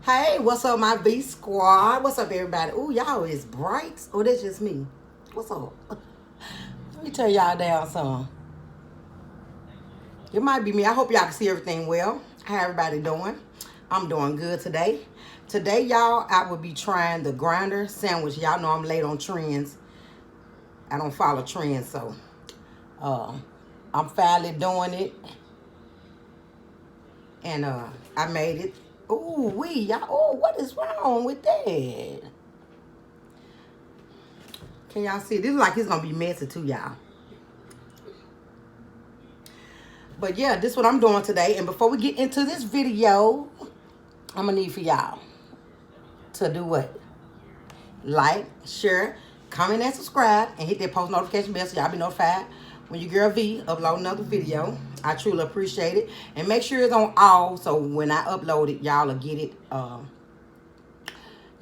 Hey, what's up, my V squad? What's up, everybody? Ooh, y'all is bright. Oh, that's just me. What's up? Let me tell y'all down some. It might be me. I hope y'all can see everything well. How everybody doing? I'm doing good today. Today, y'all, I will be trying the grinder sandwich. Y'all know I'm late on trends. I don't follow trends, so uh, I'm finally doing it. And I made it. Ooh, y'all. Oh, what is wrong with that? Can y'all see? This is like it's gonna be messy too, y'all. But yeah, this is what I'm doing today. And before we get into this video, I'm gonna need for y'all to do what? Like, share, comment, and subscribe, and hit that post notification bell so y'all be notified when your girl V upload another video. I truly appreciate it. And make sure it's on all, so when I upload it, y'all will get it. Y'all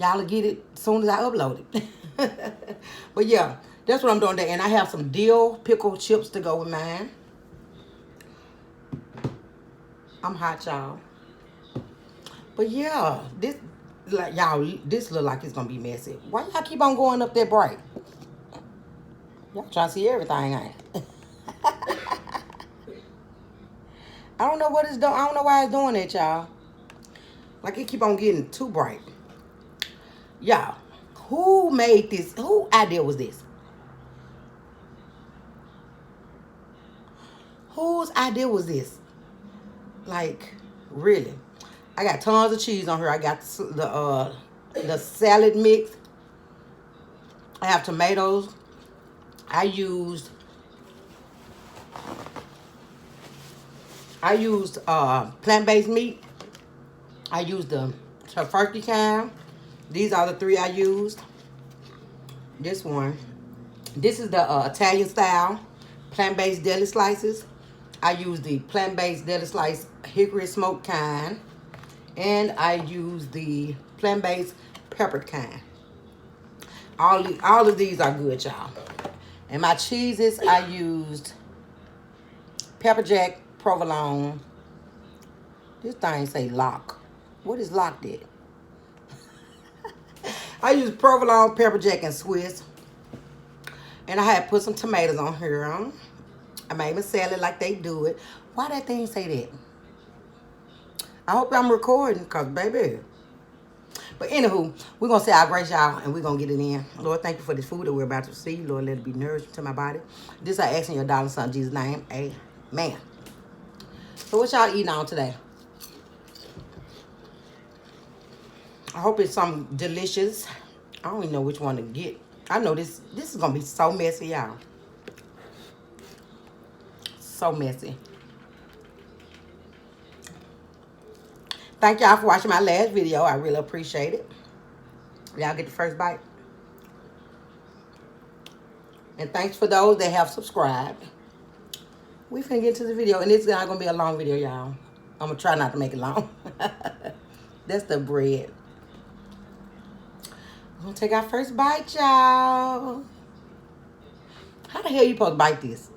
will get it as soon as I upload it. But yeah, that's what I'm doing today. And I have some dill pickle chips to go with mine. I'm hot, y'all. But yeah, this like y'all, this look like it's gonna be messy. Why y'all keep on going up that bright? Y'all trying to see everything, ain't it? I don't know what it's doing. I don't know why it's doing that, y'all. Like it keep on getting too bright. Y'all, who made this? Who idea was this? Whose idea was this? Like, really? I got tons of cheese on here. I got the salad mix. I have tomatoes. I used plant-based meat. I used the turkey kind. These are the three I used. This one. This is the Italian style plant-based deli slices. I used the plant-based deli slice hickory smoked kind. And I used the plant-based peppered kind. All of these are good, y'all. And my cheeses, I used pepper jack, provolone. This thing say lock. What is locked at? I used provolone, pepper jack, and Swiss. And I had put some tomatoes on here. I made my salad like they do it. Why that thing say that? I hope I'm recording, because, baby. But anywho, we're going to say our grace, y'all, and we're going to get it in. Lord, thank you for this food that we're about to receive. Lord, let it be nourished to my body. This I ask in your darling son, Jesus' name. Amen. So what y'all eating on today? I hope it's something delicious. I don't even know which one to get. I know this is going to be so messy, y'all. So messy. Thank y'all for watching my last video. I really appreciate it. Y'all get the first bite. And thanks for those that have subscribed. We finna get to the video. And it's not going to be a long video, y'all. I'm going to try not to make it long. That's the bread. We're going to take our first bite, y'all. How the hell you supposed to bite this?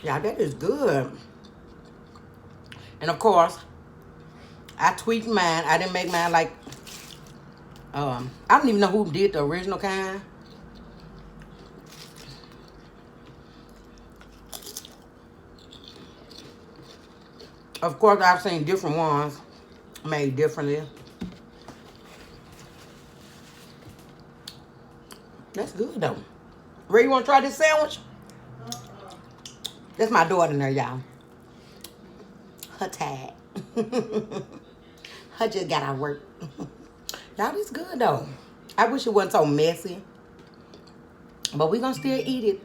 Yeah, that is good. And of course, I tweaked mine. I didn't make mine like, I don't even know who did the original kind. Of course, I've seen different ones made differently. That's good though. Ray, you want to try this sandwich? That's my daughter in there, y'all. Her tag. Her just got out work. Y'all, this good though. I wish it wasn't so messy. But we gonna still eat it.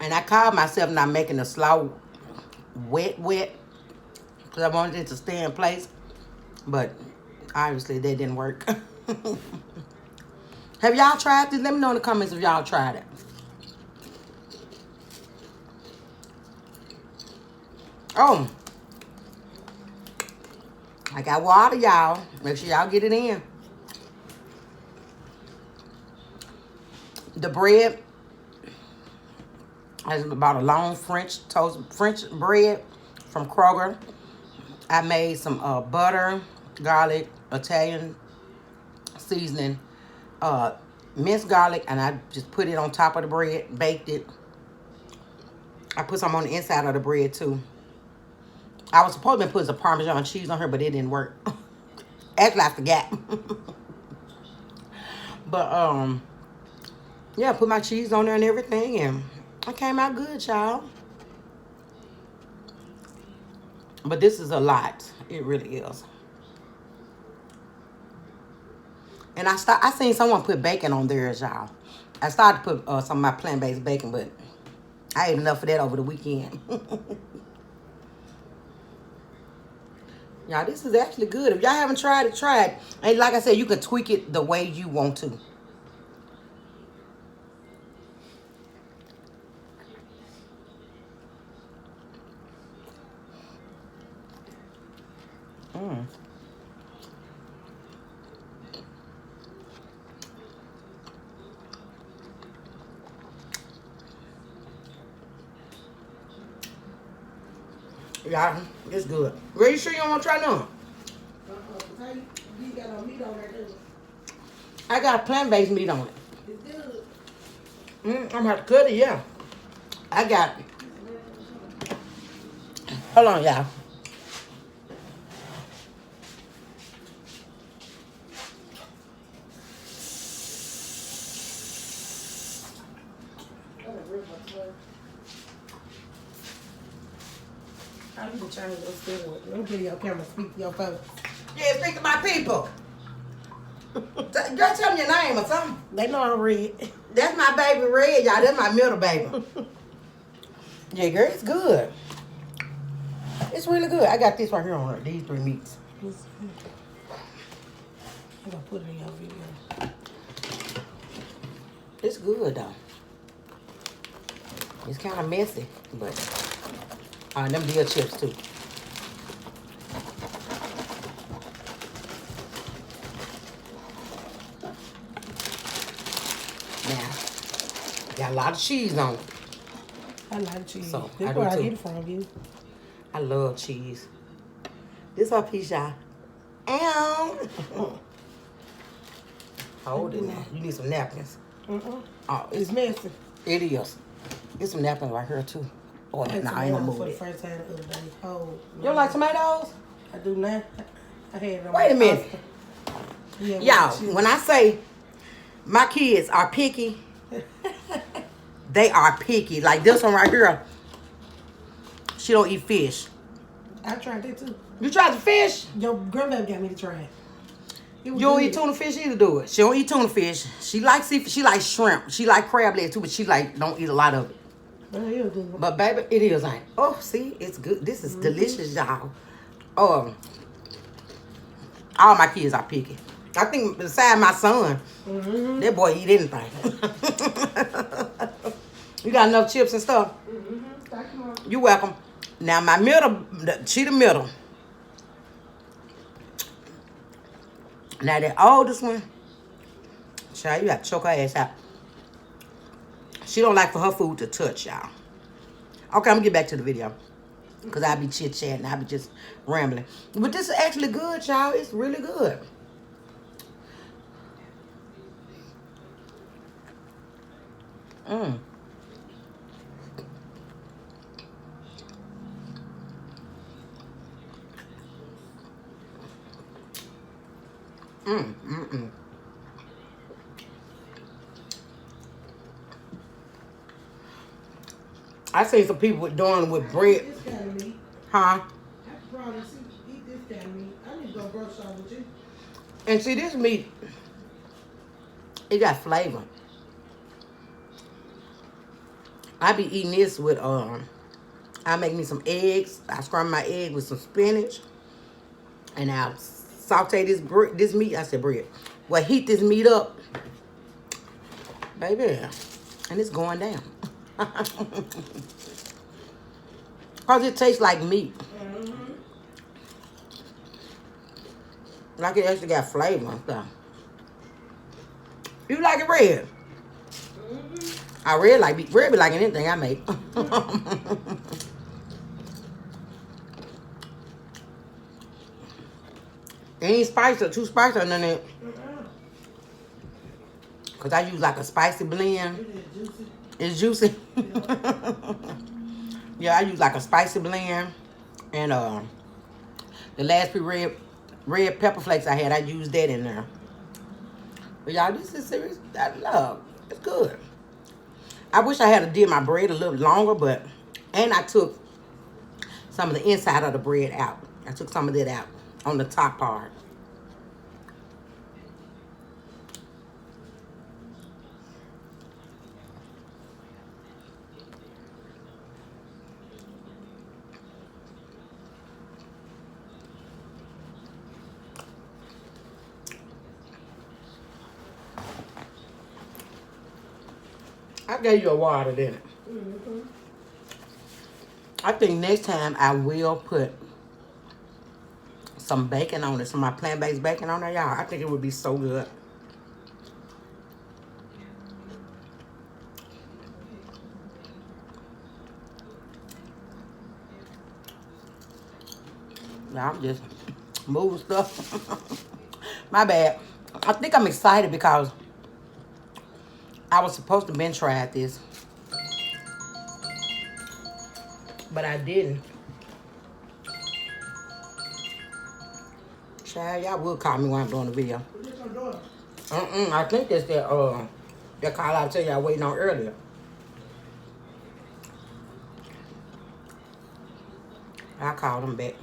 And I called myself not making the slaw wet, because I wanted it to stay in place. But obviously that didn't work. Have y'all tried this? Let me know in the comments if y'all tried it. Oh, I got water, y'all. Make sure y'all get it in. The bread, I just bought a long French bread from Kroger. I made some butter, garlic, Italian seasoning, minced garlic, and I just put it on top of the bread, baked it. I put some on the inside of the bread too. I was supposed to put some Parmesan cheese on her, but it didn't work. Actually, I forgot. But yeah, put my cheese on there and everything, and it came out good, y'all. But this is a lot. It really is. And I seen someone put bacon on theirs, y'all. I started to put some of my plant-based bacon, but I ate enough of that over the weekend. Y'all, this is actually good. If y'all haven't tried it, try it. And like I said, you can tweak it the way you want to. Y'all, it's good. Are you sure you don't want to try none? You got no meat on there, too. I got plant-based meat on it. It's good. I'm going to have to cut it, yeah. I got... Hold on, y'all. I need to change those feelings. Let me get your camera, speak to your folks. Yeah, speak to my people. Girl, tell me your name or something. They know I'm red. That's my baby Red, y'all. That's my middle baby. Yeah, girl, it's good. It's really good. I got this right here on her. These 3 meats. I'm gonna put it in your video. It's good though. It's kind of messy, but them deal chips too. Now, got a lot of cheese on it. I like cheese. So, That's I do where I too. get it from, you. I love cheese. This our piece, y'all. Ow. Hold it now. You need some napkins. Oh, It's messy. it is. Get some napkins right here too. Oh, I had nah, I ain't gonna tomatoes move for the it. first time the other day. Oh, You don't like tomatoes? I do not. I had it on Wait a my minute. pasta. Yeah, Y'all, when I say my kids are picky, they are picky. Like this one right here, she don't eat fish. I tried that too. You tried the fish? Your grandbaby got me to try it. It was You don't good. eat tuna fish either, do it. She don't eat tuna fish. She likes seafood. She likes shrimp. She like crab legs too, but she like don't eat a lot of it. Oh, it was good. But baby, it is like, oh, see, it's good. This is delicious, y'all. All my kids are picky. I think beside my son, that boy eat anything. You got enough chips and stuff? Thank you, Mom. You welcome. Now my middle, she the middle. Now the oldest one, child, you got to choke her ass out. She don't like for her food to touch, y'all. Okay, I'm gonna get back to the video. Because I be chit-chatting, I be just rambling. But this is actually good, y'all. It's really good. I seen some people doing with bread. This kind of meat. Huh? I could probably eat this kind of meat. I need to go grocery shop with you. And see, this meat, it got flavor. I be eating this with I make me some eggs. I scramble my egg with some spinach, and I'll saute this meat. I said bread. Well, heat this meat up, baby, and it's going down. Cause it tastes like meat. Like it actually got flavor and stuff. You like it red? I red be liking anything I make. It ain't spicy or too spicy or none of it. Cause I use like a spicy blend. It's juicy. Yeah, I use like a spicy blend. And the last few red pepper flakes I had, I used that in there. But y'all, this is serious. I love. It's good. I wish I had did my bread a little longer, but and I took some of the inside of the bread out. I took some of that out on the top part. I gave you a water, didn't it? Mm-hmm. I think next time I will put some bacon on it, some of my plant-based bacon on there, y'all. I think it would be so good. Now I'm just moving stuff. My bad. I think I'm excited because I was supposed to been tried this, but I didn't. Child, y'all will call me when I'm doing the video. I think that's that call I tell y'all waiting on earlier. I called them back.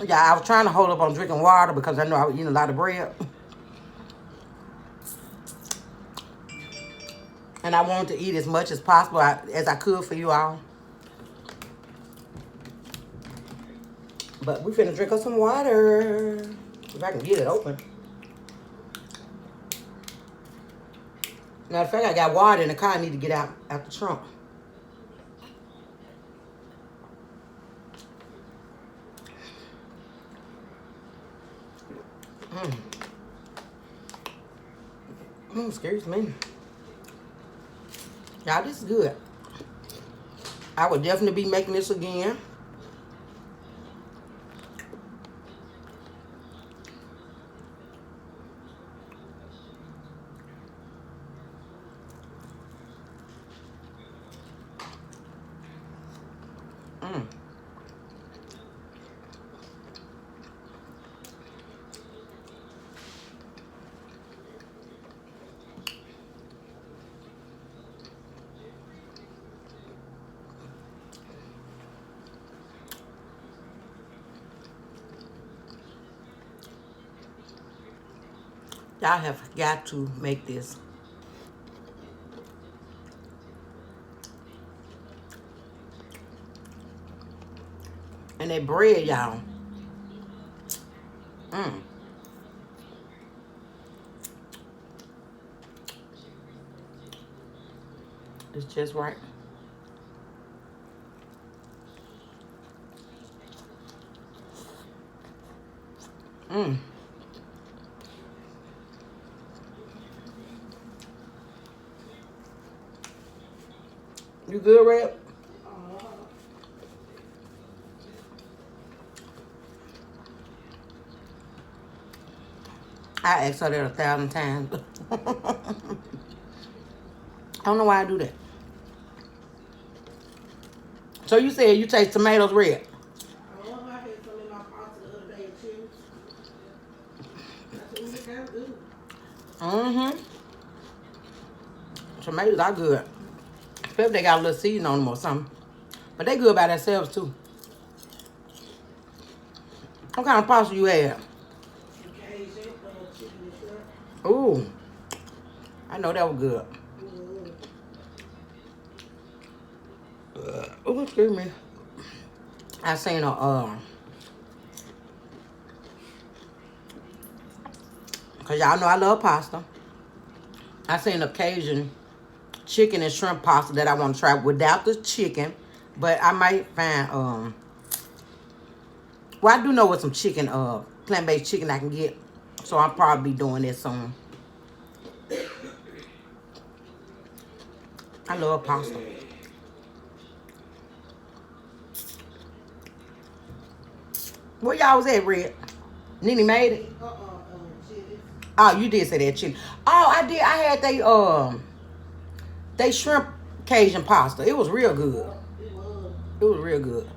Yeah, I was trying to hold up on drinking water because I know I was eating a lot of bread. And I wanted to eat as much as possible as I could for you all. But we finna drink up some water. If I can get it open. Matter of fact, I got water in the car. I need to get out the trunk. Excuse me. Y'all, this is good. I would definitely be making this again. Y'all have got to make this. And that bread, y'all. It's just right. You good, Red? I asked her that 1,000 times. I don't know why I do that. So you said you taste tomatoes red. Oh, I had some in my pasta the other day too. That's what we kind of do. Mm-hmm. Tomatoes are good. Especially if they got a little seasoning on them or something. But they good by themselves too. What kind of pasta you had? Cajun, chicken and shrimp. Ooh, I know that was good. Oh, excuse me. I seen cause y'all know I love pasta. I seen Cajun chicken and shrimp pasta that I want to try without the chicken, but I might find well, I do know what some chicken plant-based chicken I can get, so I'll probably be doing this soon. I love pasta. Where y'all was at, Red? Nene made it. Chili. Oh, you did say that chili. Oh, I did. I had they shrimp Cajun pasta. It was real good. It was. It was real good.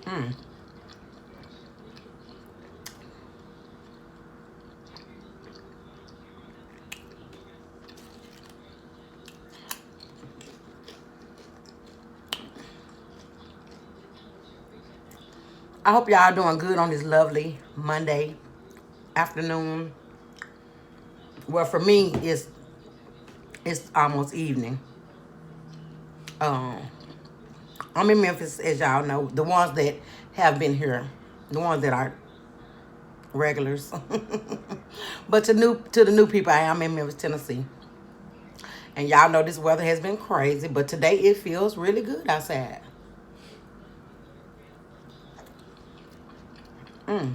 Mm. I hope y'all doing good on this lovely Monday afternoon. Well, for me, it's almost evening. Um, I'm in Memphis, as y'all know. The ones that have been here, the ones that are regulars. But to the new people, I am in Memphis, Tennessee. And y'all know this weather has been crazy, but today it feels really good outside. Mm.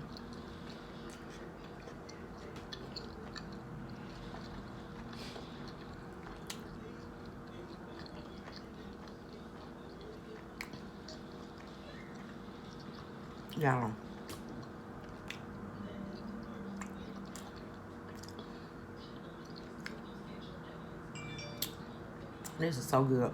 Y'all. This is so good.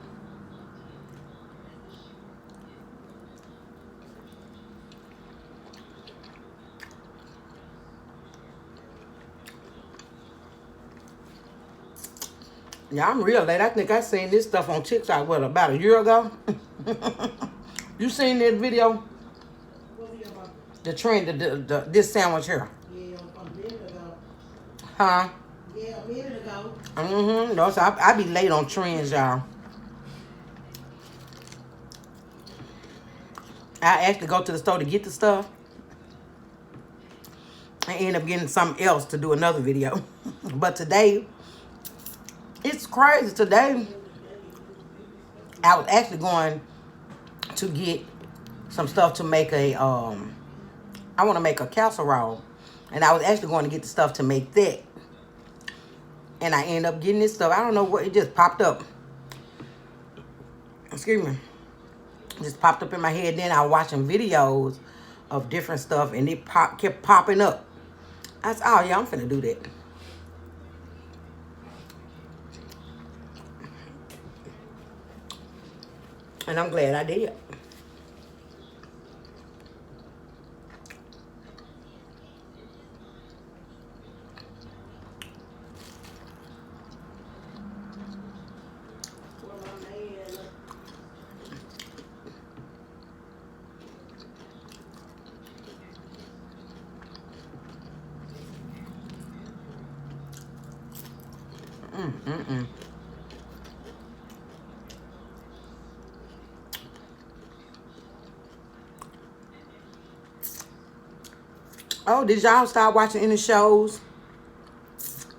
Yeah, I'm real late. I think I seen this stuff on TikTok, what, about a year ago? You seen that video? What we about? The trend, this sandwich here. Yeah, a minute ago. Huh? Yeah, a minute ago. Mm-hmm. No, so I be late on trends, y'all. I actually go to the store to get the stuff. I end up getting something else to do another video. But today, it's crazy. Today, I was actually going to get some stuff to make I want to make a casserole. And I was actually going to get the stuff to make that. And I end up getting this stuff. I don't know what, it just popped up. Excuse me. It just popped up in my head. Then I was watching videos of different stuff and it kept popping up. I said, oh yeah, I'm finna do that. And I'm glad I did. Well, my man. Mm-mm-mm. Oh, did y'all start watching any shows?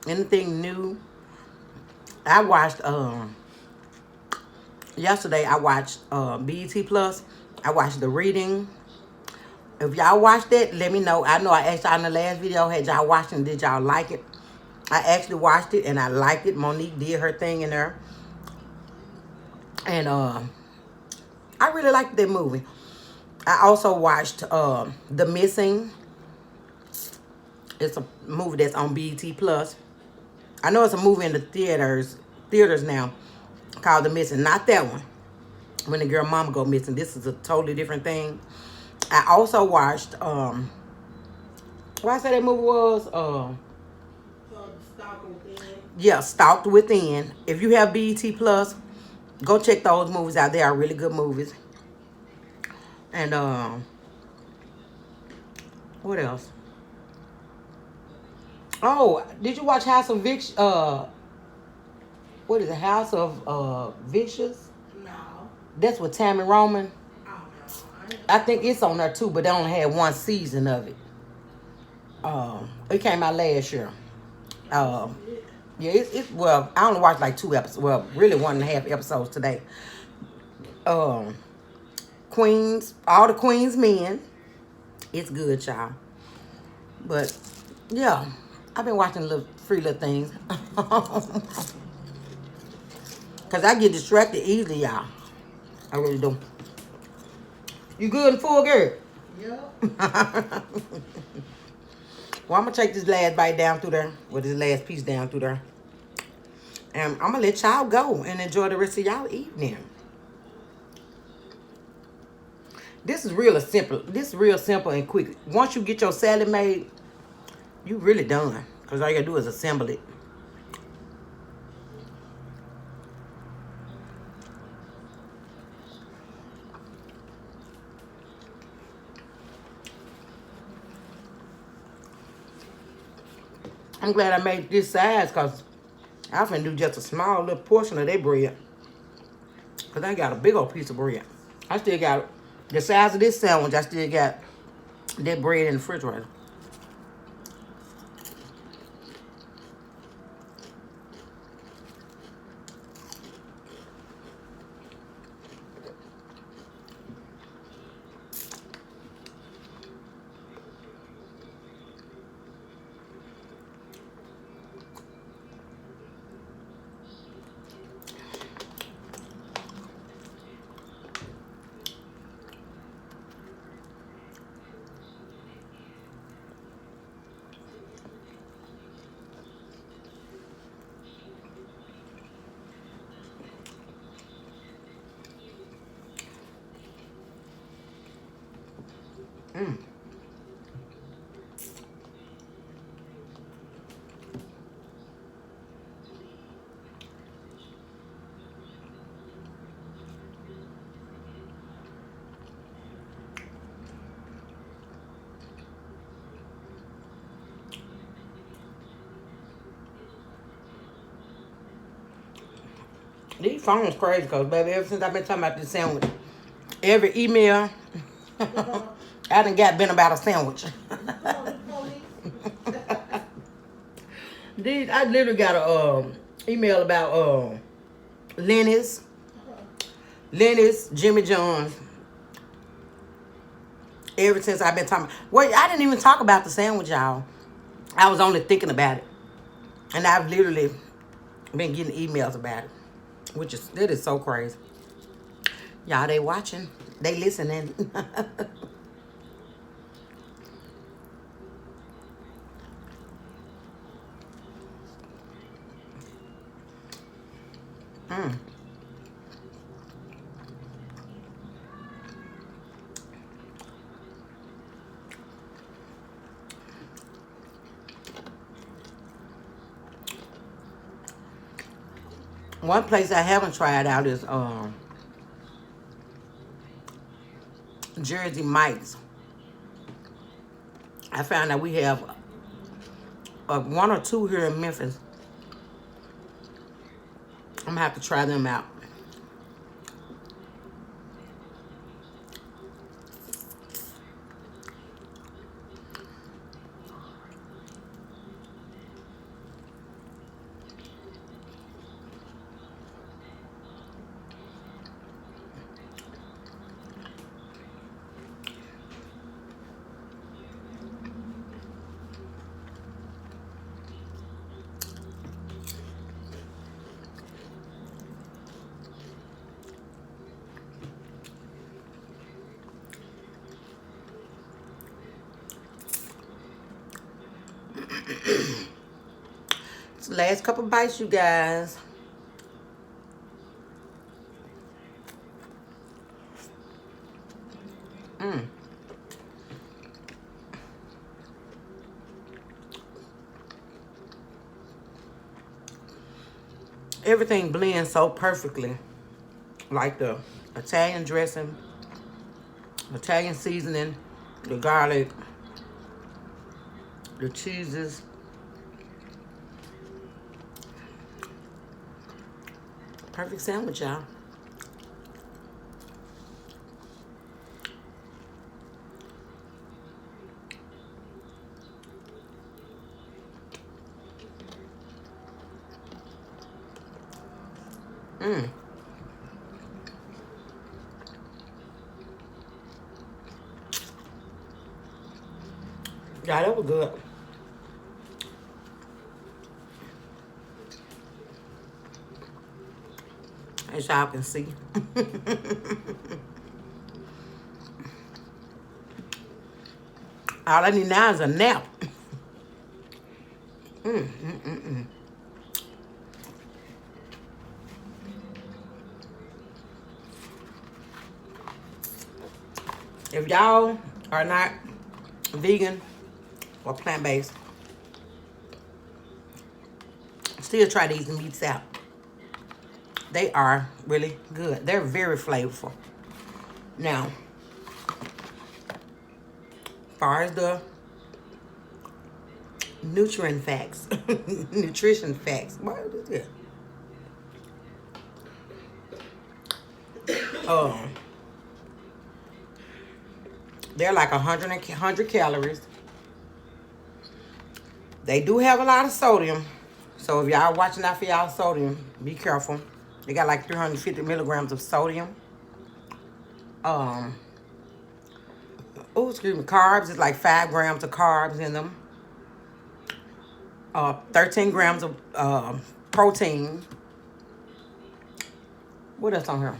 Anything new? I watched yesterday I watched BET Plus. I watched The Reading. If y'all watched it, let me know. I know I asked y'all in the last video, had y'all watched it and did y'all like it? I actually watched it and I liked it. Monique did her thing in there. And I really liked that movie. I also watched The Missing. It's a movie that's on BET Plus. I know it's a movie in the theaters now called The Missing. Not that one. When the girl mama go missing. This is a totally different thing. I also watched what I said that movie was Stalker Within. yeah, Stalked Within. If you have BET Plus, go check those movies out. They are really good movies. And what else? Oh, did you watch House of what is it? House of Vicious? No. That's with Tammy Roman. Oh no. I think it's on there too, but they only had one season of it. It came out last year. Yeah, it's well, I only watched like 2 episodes. Well, really 1.5 episodes today. Queens, all the Queens men. It's good, y'all. But yeah, I've been watching little free little things. Cause I get distracted easily, y'all. I really do. You good and full, girl? Yep. Well, I'm gonna take this last bite down through there, with this last piece down through there. And I'm gonna let y'all go and enjoy the rest of y'all evening. This is real simple. This is real simple and quick. Once you get your salad made, you really done. Because all you gotta do is assemble it. I'm glad I made this size because I finna do just a small little portion of that bread. Because I got a big old piece of bread. I still got the size of this sandwich. I still got that bread in the refrigerator. These phones crazy because, baby, ever since I've been talking about this sandwich, every email I done been about a sandwich. I literally got a email about Lenny's, Jimmy John's. Ever since I've been talking, well, I didn't even talk about the sandwich, y'all. I was only thinking about it, and I've literally been getting emails about it, that is so crazy. Y'all, they watching, they listening. One place I haven't tried out is Jersey Mike's. I found out we have 1 or 2 here in Memphis. I'm gonna have to try them out. It's the last couple bites, you guys. Everything blends so perfectly. Like the Italian dressing, Italian seasoning, the garlic, the cheeses. Perfect sandwich, y'all. Mmm. Yeah, that was good. As y'all can see. All I need now is a nap. If y'all are not vegan or plant-based, still try these meats out. They are really good. They're very flavorful. Now, as far as the nutrient facts, nutrition facts, what is it? They're like 100 calories. They do have a lot of sodium. So if y'all watching out for y'all sodium, be careful. They got like 350 milligrams of sodium. Oh, excuse me, carbs is like 5 grams of carbs in them. 13 grams of protein. What else on here?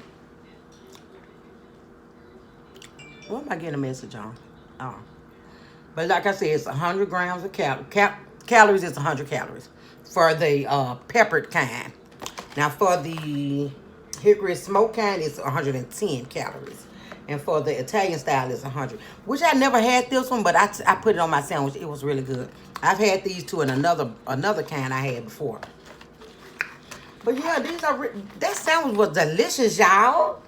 What am I getting a message on? Oh. But like I said, it's 100 grams of calories. It's 100 calories for the peppered kind. Now for the hickory smoked kind, it's 110 calories. And for the Italian style, it's 100. Which I never had this one, but I put it on my sandwich. It was really good. I've had these two in another kind I had before. But yeah, that sandwich was delicious, y'all.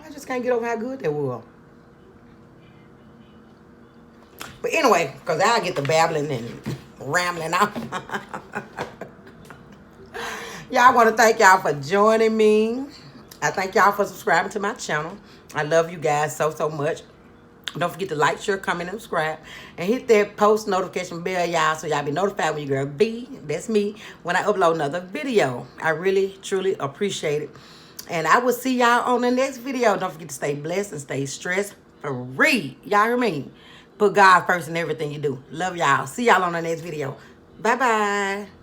I just can't get over how good that was. But anyway, because I get the babbling and rambling out. Y'all, want to thank y'all for joining me. I thank y'all for subscribing to my channel. I love you guys so, so much. Don't forget to like, share, comment, and subscribe. And hit that post notification bell, y'all, so y'all be notified when your girl B, that's me, when I upload another video. I really, truly appreciate it. And I will see y'all on the next video. Don't forget to stay blessed and stay stress-free. Y'all hear me? Put God first in everything you do. Love y'all. See y'all on the next video. Bye-bye.